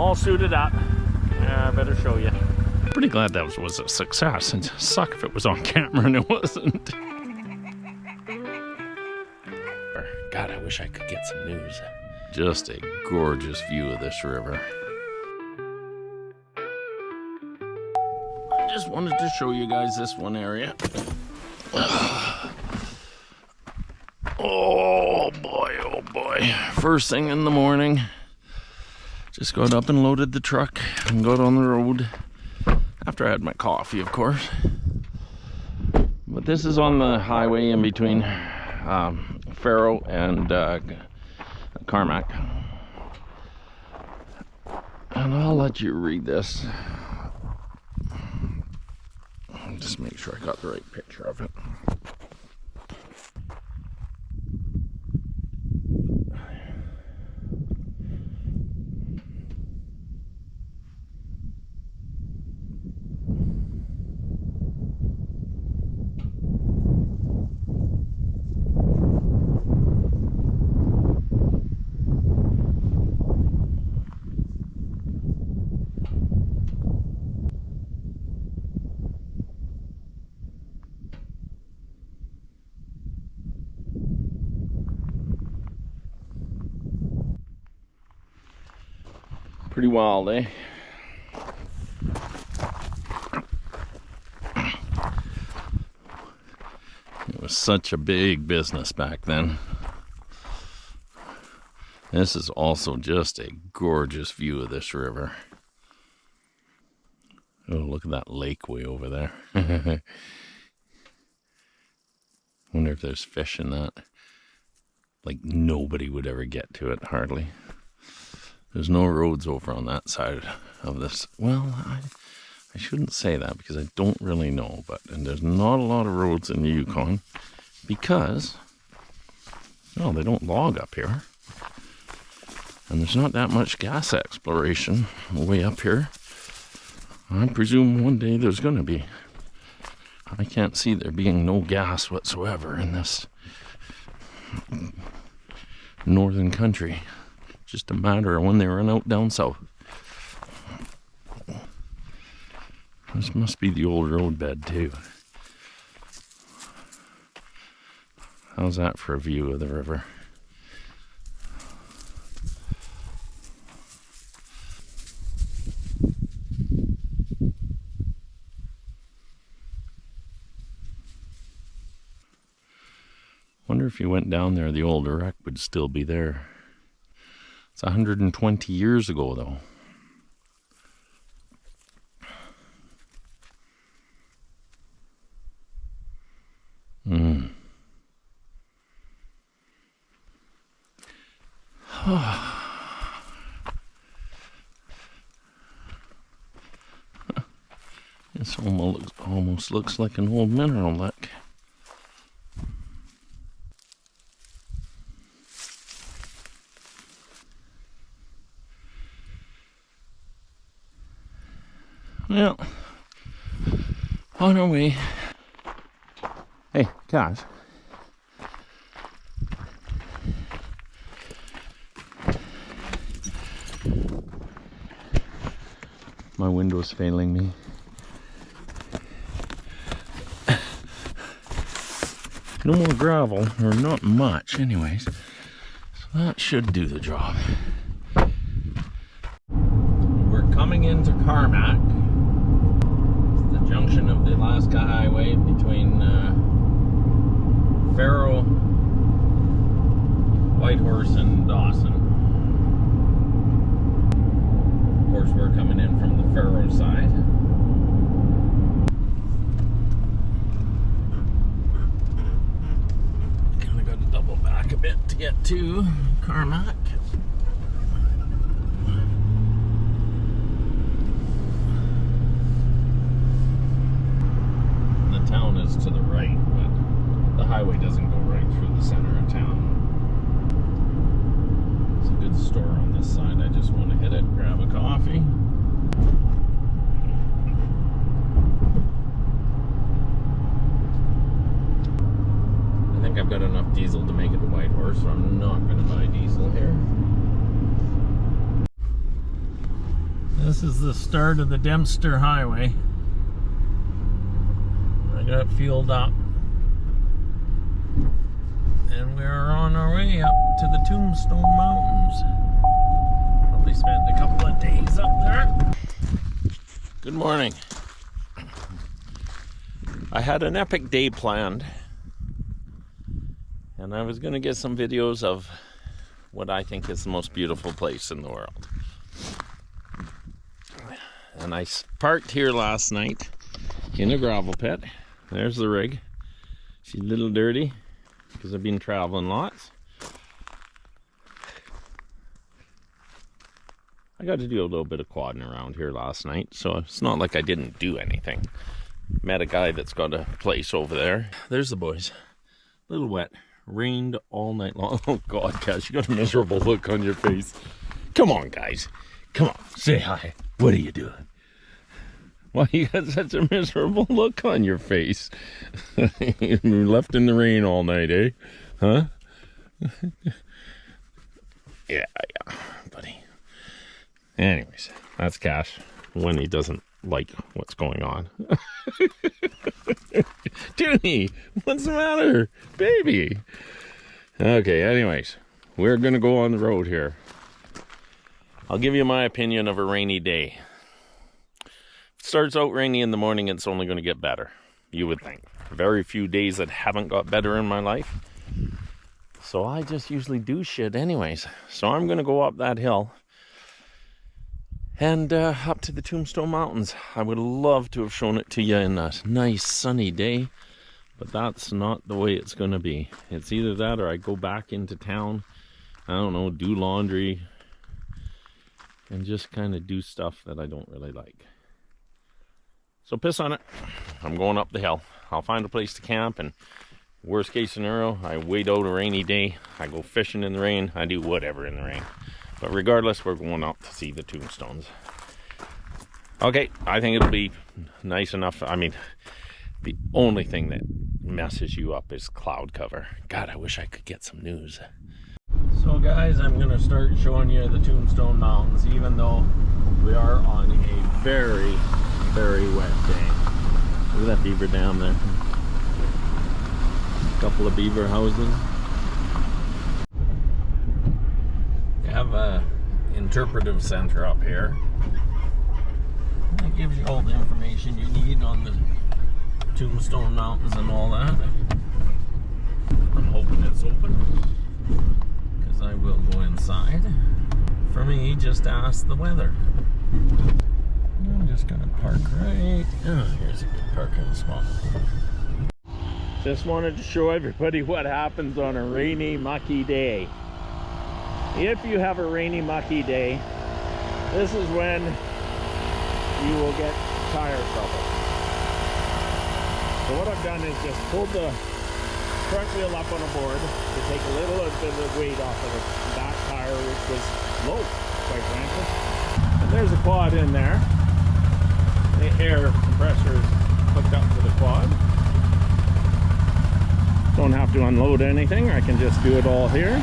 All suited up. I better show you. Pretty glad that was a success, and suck if it was on camera and it wasn't. God, I wish I could get some news. Just a gorgeous view of this river. I just wanted to show you guys this one area. Oh boy, oh boy. First thing in the morning, just got up and loaded the truck and got on the road. After I had my coffee, of course. But this is on the highway in between Faro and Carmacks. And I'll let you read this. Just make sure I got the right picture of it. Pretty wild, eh? It was such a big business back then. This is also just a gorgeous view of this river. Oh, look at that lake way over there. Wonder if there's fish in that. Like nobody would ever get to it, hardly. There's no roads over on that side of this. Well, I shouldn't say that because I don't really know, and there's not a lot of roads in the Yukon because, well, they don't log up here. And there's not that much gas exploration way up here. I presume one day there's going to be. I can't see there being no gas whatsoever in this northern country. Just a matter of when they run out down south. This must be the old road bed too. How's that for a view of the river? Wonder if you went down there, the old wreck would still be there. It's 120 years ago, though. This almost looks like an old mineral lick. Well, on our way. Hey, guys. My window's failing me. No more gravel, or not much anyways. So that should do the job. We're coming into Carmacks. Junction of the Alaska Highway between Faro, Whitehorse, and Dawson. Of course, we're coming in from the Faro side. Kind of got to double back a bit to get to Carmacks. Town is to the right, but the highway doesn't go right through the center of town. It's a good store on this side. I just want to hit it, grab a coffee. I think I've got enough diesel to make it to Whitehorse, so I'm not going to buy diesel here. This is the start of the Dempster Highway. I got fueled up. And we're on our way up to the Tombstone Mountains. Probably spent a couple of days up there. Good morning. I had an epic day planned. And I was going to get some videos of what I think is the most beautiful place in the world. And I parked here last night in a gravel pit. There's the rig. She's a little dirty because I've been traveling lots. I got to do a little bit of quadding around here last night, so it's not like I didn't do anything. Met a guy that's got a place over there. There's the boys. A little wet. Rained all night long. Oh God, Cash, you got a miserable look on your face. Come on, guys. Come on, say hi. What are you doing? Why you got such a miserable look on your face? You were left in the rain all night, eh? Huh? Yeah, buddy. Anyways, that's Cash when he doesn't like what's going on. Toonie, what's the matter? Baby. Okay, anyways, we're gonna go on the road here. I'll give you my opinion of a rainy day. If it starts out rainy in the morning, it's only going to get better, you would think. Very few days that haven't got better in my life. So I just usually do shit anyways. So I'm going to go up that hill and up to the Tombstone Mountains. I would love to have shown it to you in a nice sunny day, but that's not the way it's going to be. It's either that or I go back into town, I don't know, do laundry, and just kind of do stuff that I don't really like. So piss on it. I'm going up the hill. I'll find a place to camp, and worst case scenario, I wait out a rainy day. I go fishing in the rain. I do whatever in the rain. But regardless, we're going up to see the Tombstones. Okay, I think it'll be nice enough. I mean, the only thing that messes you up is cloud cover. God, I wish I could get some news. So guys, I'm going to start showing you the Tombstone Mountains, even though we are on a very, very wet day. Look at that beaver dam there. A couple of beaver houses. You have a interpretive center up here. It gives you all the information you need on the Tombstone Mountains and all that. I'm hoping it's open, because I will go inside. For me, just ask the weather. I'm just gonna park right. Oh, here's a good parking spot. Just wanted to show everybody what happens on a rainy, mucky day. If you have a rainy, mucky day, this is when you will get tire trouble. So what I've done is just pulled the front wheel up on a board to take a little bit of the weight off of the back tire, which was low, quite frankly. And there's a quad in there. The air compressor is hooked up to the quad. Don't have to unload anything. I can just do it all here.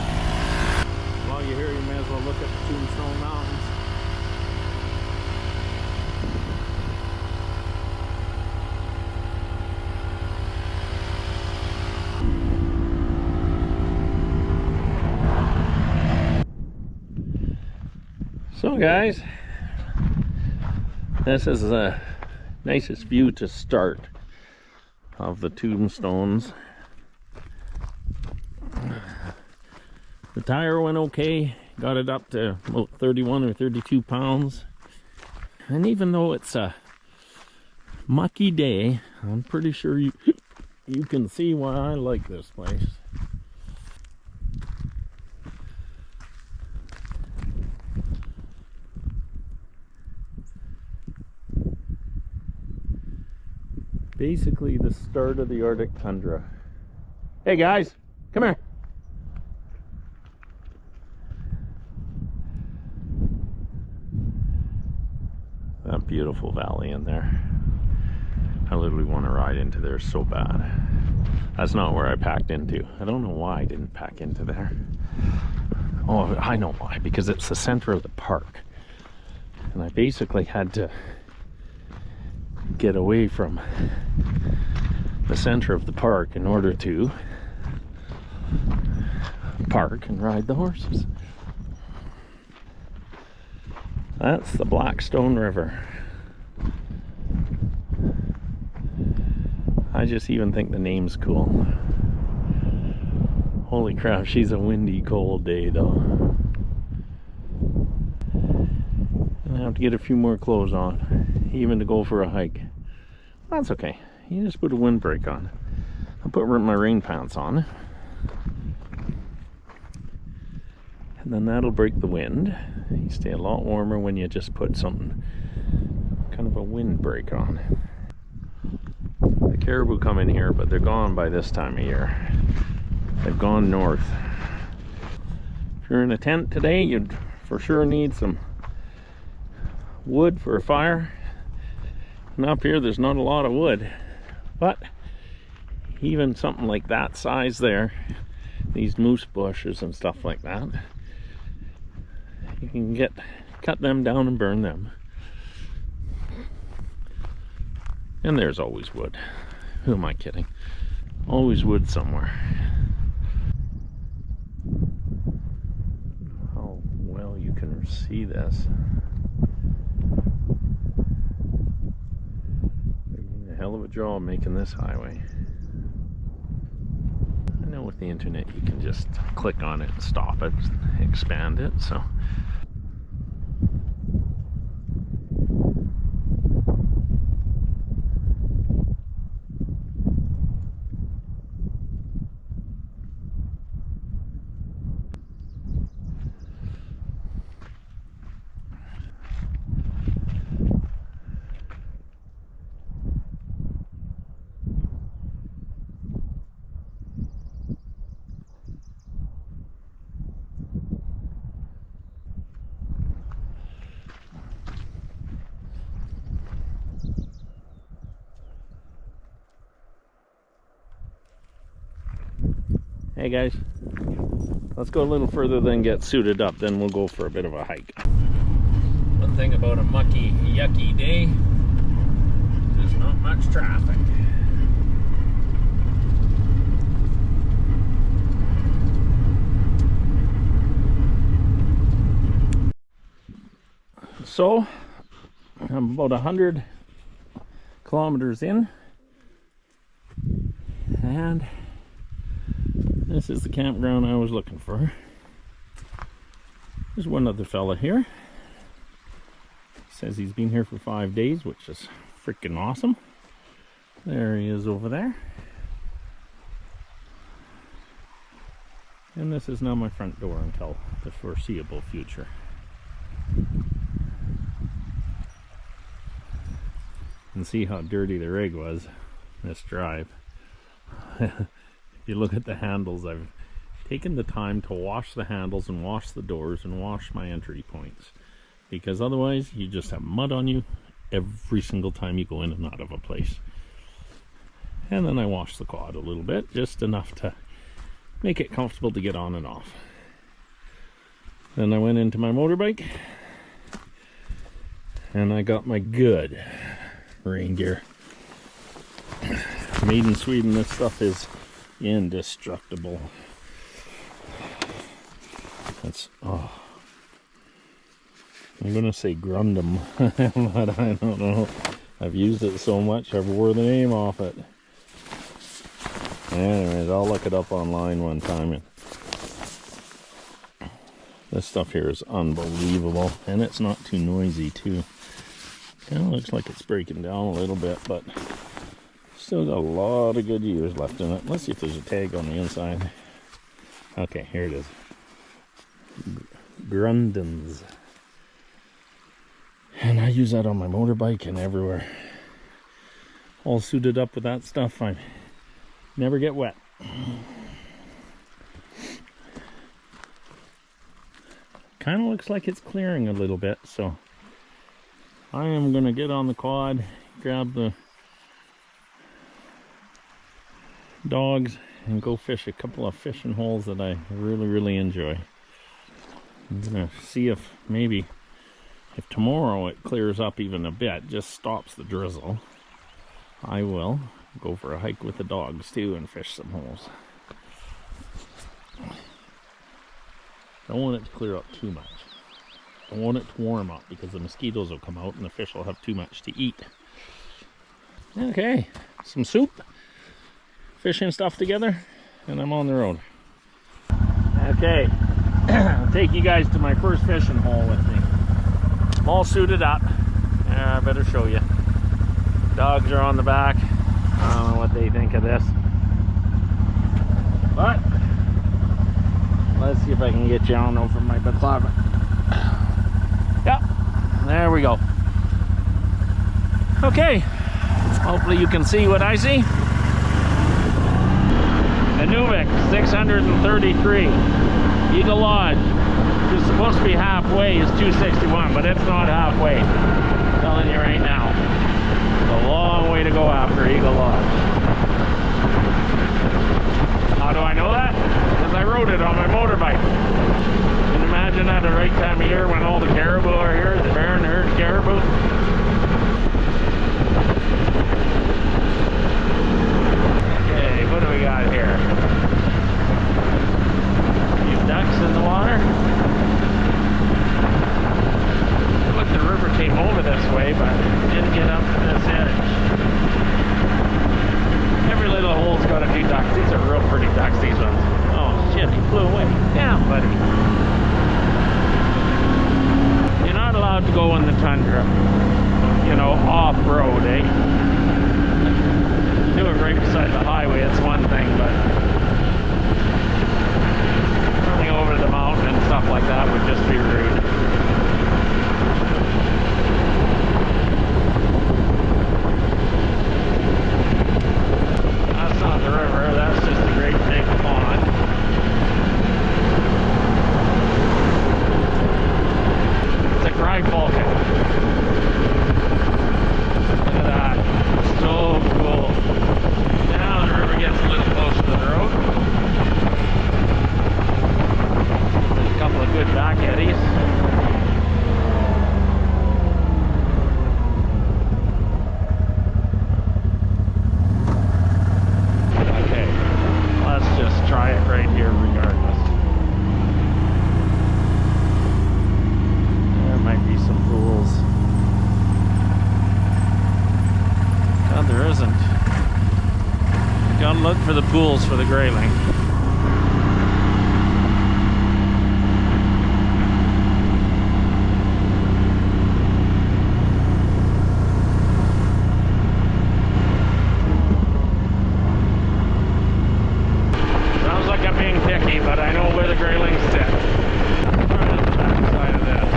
While you're here, you may as well look at the Tombstone Mountains. So guys, this is the nicest view to start of the Tombstones. The tire went okay, got it up to about 31 or 32 pounds. And even though it's a mucky day, I'm pretty sure you can see why I like this place. Basically the start of the Arctic tundra. Hey guys, come here. That beautiful valley in there. I literally want to ride into there so bad. That's not where I packed into. I don't know why I didn't pack into there. Oh, I know why. Because it's the center of the park. And I basically had to get away from the center of the park in order to park and ride the horses. That's the Blackstone River. I just even think the name's cool. Holy crap, she's a windy, cold day though. I have to get a few more clothes on, even to go for a hike. That's okay. You just put a windbreak on. I'll put my rain pants on. And then that'll break the wind. You stay a lot warmer when you just put something, kind of a windbreak on. The caribou come in here, but they're gone by this time of year. They've gone north. If you're in a tent today, you'd for sure need some wood for a fire. And up here there's not a lot of wood, but even something like that size there, these moose bushes and stuff like that, you can cut them down and burn them. And there's always wood. Who am I kidding? Always wood somewhere. How well you can see this. A hell of a job making this highway. I know with the internet you can just click on it and stop it, expand it, so. Hey guys, let's go a little further, then get suited up, then we'll go for a bit of a hike. One thing about a mucky, yucky day, there's not much traffic. So, I'm about 100 kilometers in, and this is the campground I was looking for. There's one other fella here. Says he's been here for 5 days, which is freaking awesome. There he is over there. And this is now my front door until the foreseeable future. And see how dirty the rig was, this drive. If you look at the handles, I've taken the time to wash the handles and wash the doors and wash my entry points, because otherwise you just have mud on you every single time you go in and out of a place. And then I washed the quad a little bit, just enough to make it comfortable to get on and off. Then I went into my motorbike and I got my good rain gear. Made in Sweden. This stuff is indestructible. That's, oh, I'm gonna say Grundum, but I don't know. I've used it so much I've wore the name off it. Anyways, I'll look it up online one time. And this stuff here is unbelievable, and it's not too noisy too. Kind of looks like it's breaking down a little bit, but still got a lot of good years left in it. Let's see if there's a tag on the inside. Okay, here it is. Grundens. And I use that on my motorbike and everywhere. All suited up with that stuff. I never get wet. Kind of looks like it's clearing a little bit, so I am going to get on the quad, grab the dogs, and go fish a couple of fishing holes that I really enjoy. I'm gonna see if maybe if tomorrow it clears up even a bit, just stops the drizzle, I will go for a hike with the dogs too and fish some holes. Don't want it to clear up too much. Don't want it to warm up because the mosquitoes will come out and the fish will have too much to eat. Okay, some soup, fishing stuff together, and I'm on the road. Okay, I'll take you guys to my first fishing hole with me. I'm all suited up. I better show you. Dogs are on the back. I don't know what they think of this, but let's see if I can get you on over my baklava. Yep, there we go. Okay, hopefully you can see what I see. The Nuvik 633 Eagle Lodge, which is supposed to be halfway, is 261, but it's not halfway. I'm telling you right now, it's a long way to go after Eagle Lodge. How do I know that? Because I rode it on my motorbike. You can imagine at the right time of year when all the caribou are here, the bear and herd caribou. Okay, what do we got here? A few ducks in the water. Look, the river came over this way, but didn't get up to this edge. Every little hole's got a few ducks. These are real pretty ducks, these ones. Oh shit, he flew away. Down, buddy. You're not allowed to go in the tundra, you know, off-road, eh? Do it right beside the highway, it's one thing, but running over the mountain and stuff like that would just be rude. That's not the river, that's just a great big pond. It's a Cry Falcon. Look at that. So cool. Now the river gets a little closer to the road. There's a couple of good back eddies. Okay, let's just try it right here regardless. There might be some pools. God, there isn't. Gotta look for the pools for the grayling. Sounds like I'm being picky, but I know where the graylings sit. Right on the back side of this.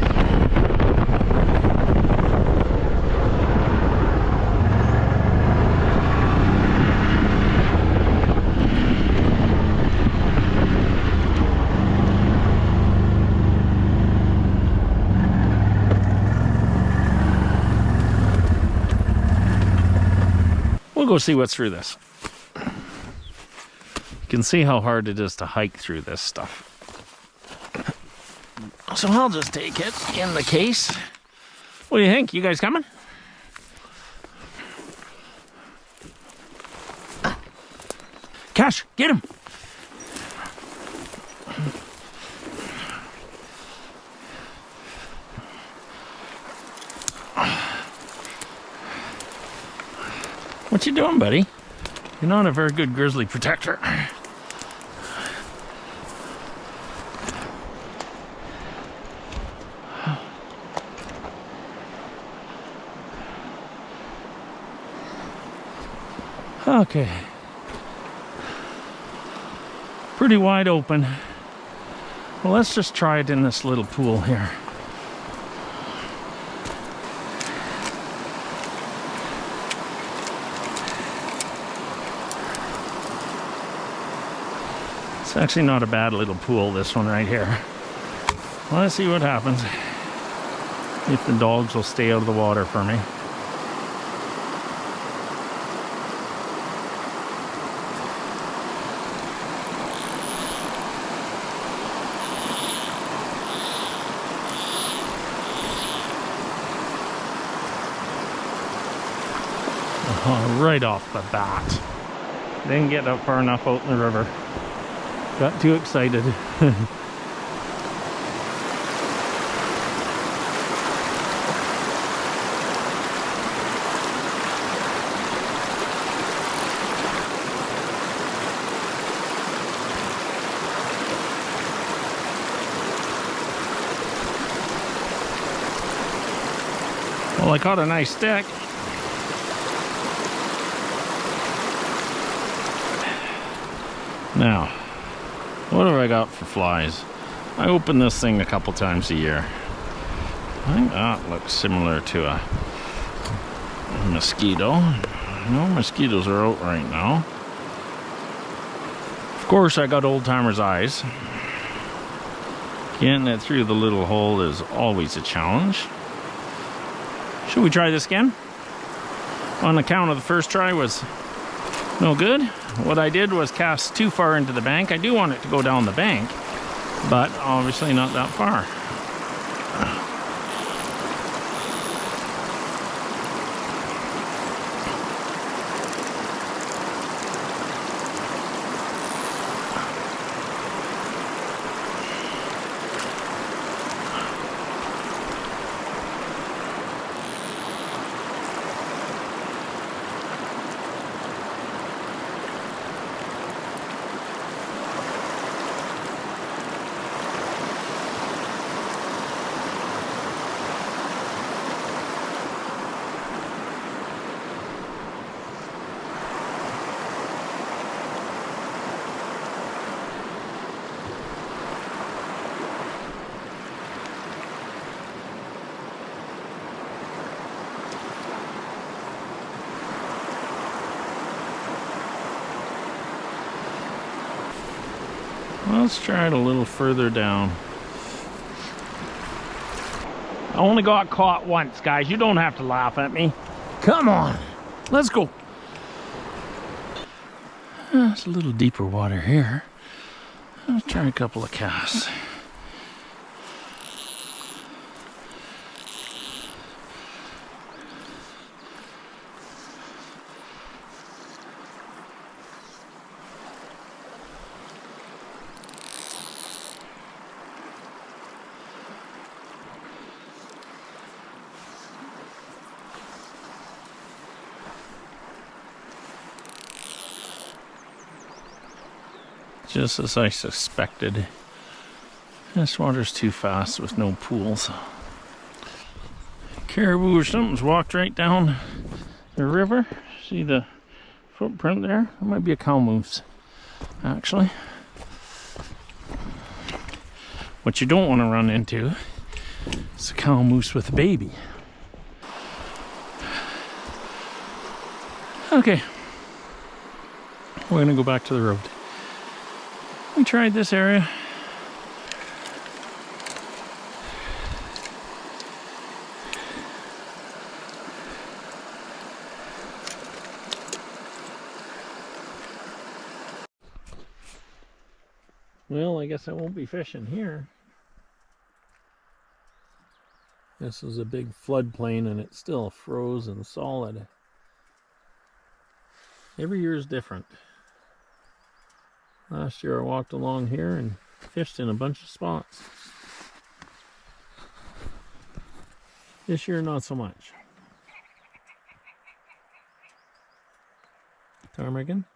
We'll go see what's through this. You can see how hard it is to hike through this stuff. So I'll just take it in the case. What do you think? You guys coming? Cash, get him! What you doing, buddy? You're not a very good grizzly protector. Okay. Pretty wide open. Well, let's just try it in this little pool here. It's actually not a bad little pool, this one right here. Let's see what happens. If the dogs will stay out of the water for me. right off the bat. Didn't get up far enough out in the river. Got too excited. Well, I caught a nice stick. Now, what have I got for flies? I open this thing a couple times a year. I think that looks similar to a mosquito. No mosquitoes are out right now. Of course, I got old timer's eyes. Getting it through the little hole is always a challenge. Should we try this again? On account of the first try was no good. What I did was cast too far into the bank. I do want it to go down the bank, but obviously not that far. Let's try it a little further down. I only got caught once, guys. You don't have to laugh at me. Come on, let's go. It's a little deeper water here. Let's try a couple of casts. Just as I suspected, this water's too fast with no pools. Caribou or something's walked right down the river. See the footprint there? That might be a cow moose, actually. What you don't want to run into is a cow moose with a baby. Okay, we're gonna go back to the road. We tried this area. Well, I guess I won't be fishing here. This is a big floodplain and it's still frozen solid. Every year is different. Last year I walked along here and fished in a bunch of spots. This year not so much. Ptarmigan.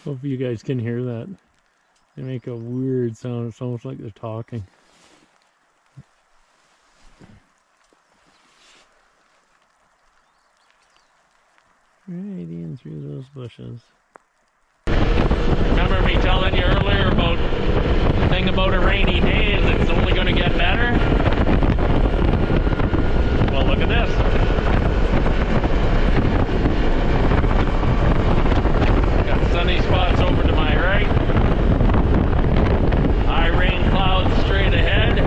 Hope you guys can hear that. They make a weird sound. It's almost like they're talking. Right in through those bushes. Remember me telling you earlier about the thing about a rainy day is it's only going to get better? Well, look at this. Got sunny spots over to my right. High rain clouds straight ahead.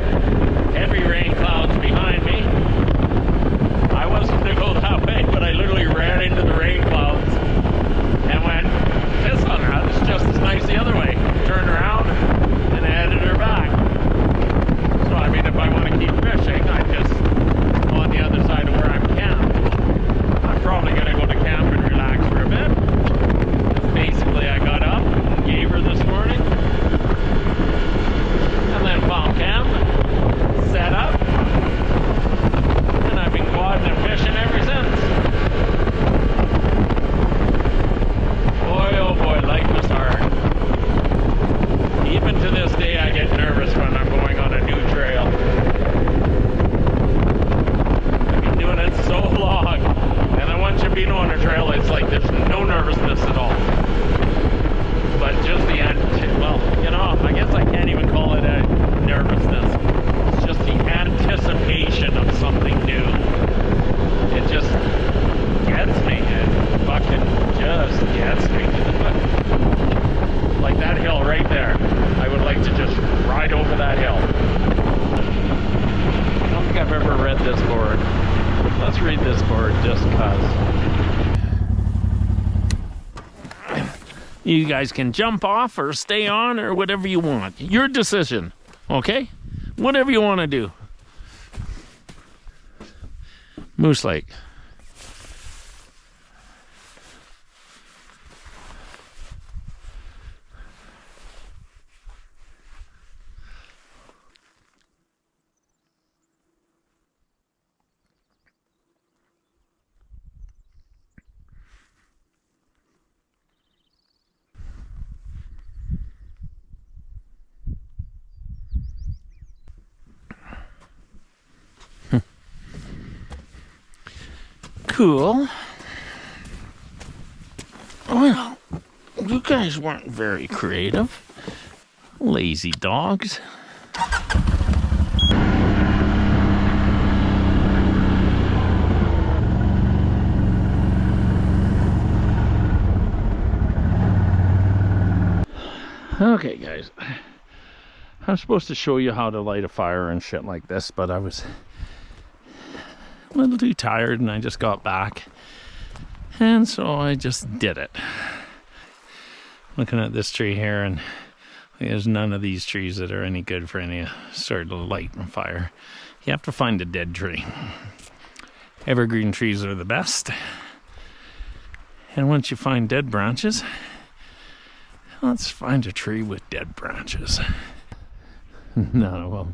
Heavy rain clouds behind me. I wasn't going to go that way, but I literally ran into the rain clouds and went, this on that, it's just as nice the other way. Turned around and headed her back. So I mean, if I want to keep fishing, I just go on the other side of where I'm camped. I'm probably going to go to camp and relax for a bit. Basically, I got up and gave her this morning. And then found camp, set up, and I've been quadding and fishing ever since. Boy, oh boy, life is hard. Even to this day, I get nervous when I'm going on a new trail. I've been doing it so long, and then once you've been on a trail, it's like there's no nervousness at all. But just the well, you know, I guess I can't even call it a nervousness. It's just the anticipation of something new. It just gets me. It fucking just gets me. Like that hill right there. I would like to just ride over that hill. I don't think I've ever read this board. Let's read this board just cause. You guys can jump off or stay on or whatever you want. Your decision, okay? Whatever you want to do. Moose Lake. Cool. Well, you guys weren't very creative. Lazy dogs. Okay, guys. I'm supposed to show you how to light a fire and shit like this, but I was a little too tired and I just got back, and so I just did it. Looking at this tree here, and there's none of these trees that are any good for any sort of light and fire. You have to find a dead tree. Evergreen trees are the best, and once you find dead branches, let's find a tree with dead branches. No, well,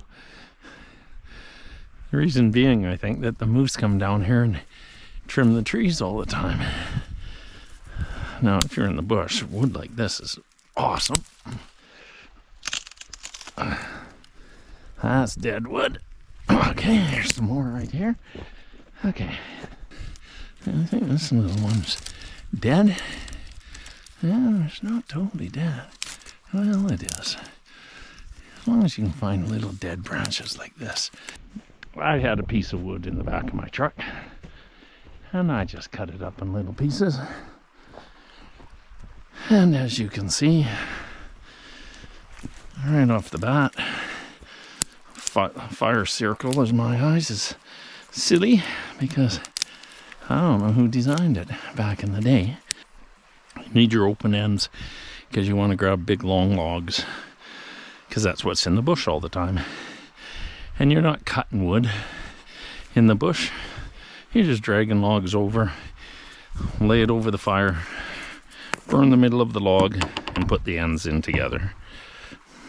the reason being, I think, that the moose come down here and trim the trees all the time. Now, if you're in the bush, wood like this is awesome. That's dead wood. Okay, there's some more right here. Okay. I think this little one's dead. Yeah, it's not totally dead. Well, it is. As long as you can find little dead branches like this. I had a piece of wood in the back of my truck, and I just cut it up in little pieces. And as you can see, right off the bat, fire circle as my eyes is silly, because I don't know who designed it back in the day. You need your open ends because you want to grab big long logs, because that's what's in the bush all the time. And you're not cutting wood in the bush, you're just dragging logs over, lay it over the fire, burn the middle of the log, and put the ends in together.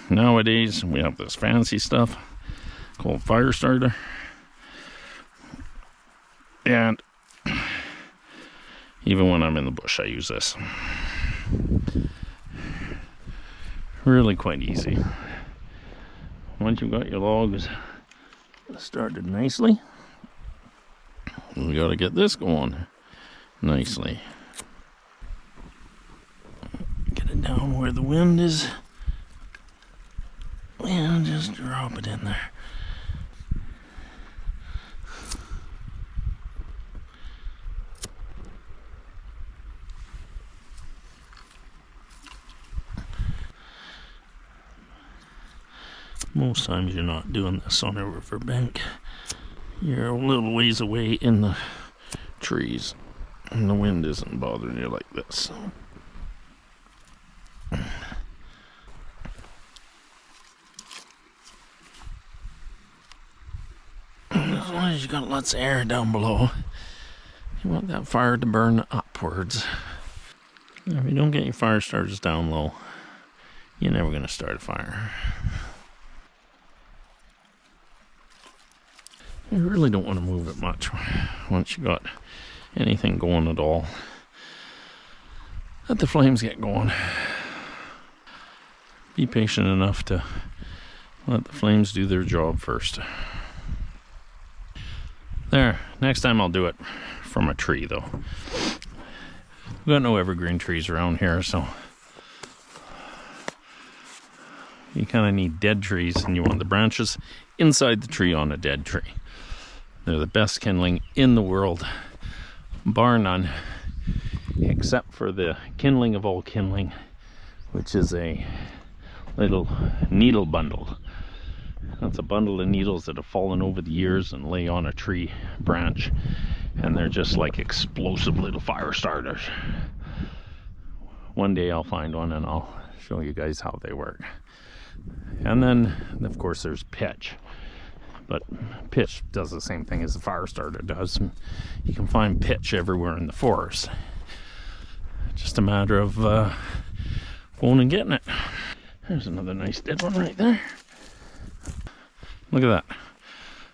Nowadays we have this fancy stuff called fire starter, and even when I'm in the bush I use this. Really quite easy. Once you've got your logs started nicely, we got to get this going nicely. down where the wind is. And just drop it in there. Most times you're not doing this on a riverbank. You're a little ways away in the trees, and the wind isn't bothering you like this. As long as you got lots of air down below, you want that fire to burn upwards. If you don't get your fire starters down low, you're never going to start a fire. You really don't want to move it much once you got anything going at all. Let the flames get going. Be patient enough to let the flames do their job first. There, next time I'll do it from a tree though. We've got no evergreen trees around here, so you kind of need dead trees, and you want the branches inside the tree on a dead tree. They're the best kindling in the world, bar none, except for the kindling of all kindling, which is a little needle bundle. That's a bundle of needles that have fallen over the years and lay on a tree branch, and they're just like explosive little fire starters. One day I'll find one and I'll show you guys how they work. And then of course there's pitch, but pitch does the same thing as the fire starter does. You can find pitch everywhere in the forest. Just a matter of going and getting it. There's another nice dead one right there. Look at that.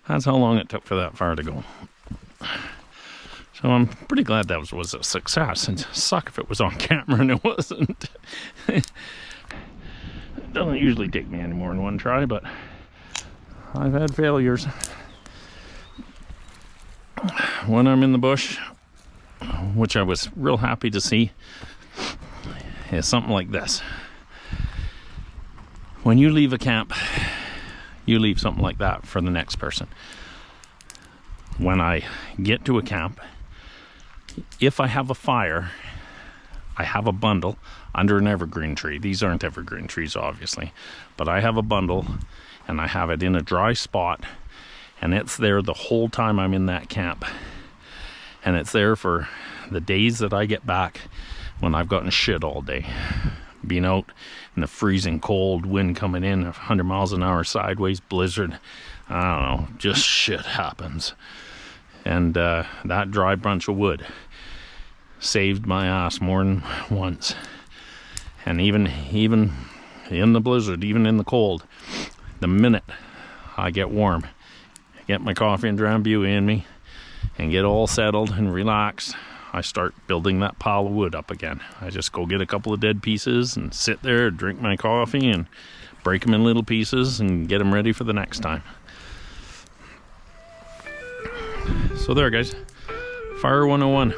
That's how long it took for that fire to go. So I'm pretty glad that was a success, and suck if it was on camera and it wasn't. It doesn't usually take me any more than one try, but I've had failures. When I'm in the bush, which I was real happy to see, is something like this. When you leave a camp, you leave something like that for the next person. When I get to a camp, if I have a fire, I have a bundle under an evergreen tree. These aren't evergreen trees, obviously, but I have a bundle and I have it in a dry spot, and it's there the whole time I'm in that camp. And it's there for the days that I get back when I've gotten shit all day. Being out in the freezing cold, wind coming in 100 miles an hour sideways, blizzard, I don't know, just shit happens. And that dry bunch of wood saved my ass more than once. And even in the blizzard, even in the cold, the minute I get warm, get my coffee and drambuie in me, and get all settled and relaxed, I start building that pile of wood up again. I just go get a couple of dead pieces and sit there, drink my coffee, and break them in little pieces and get them ready for the next time. So there, guys. Fire 101.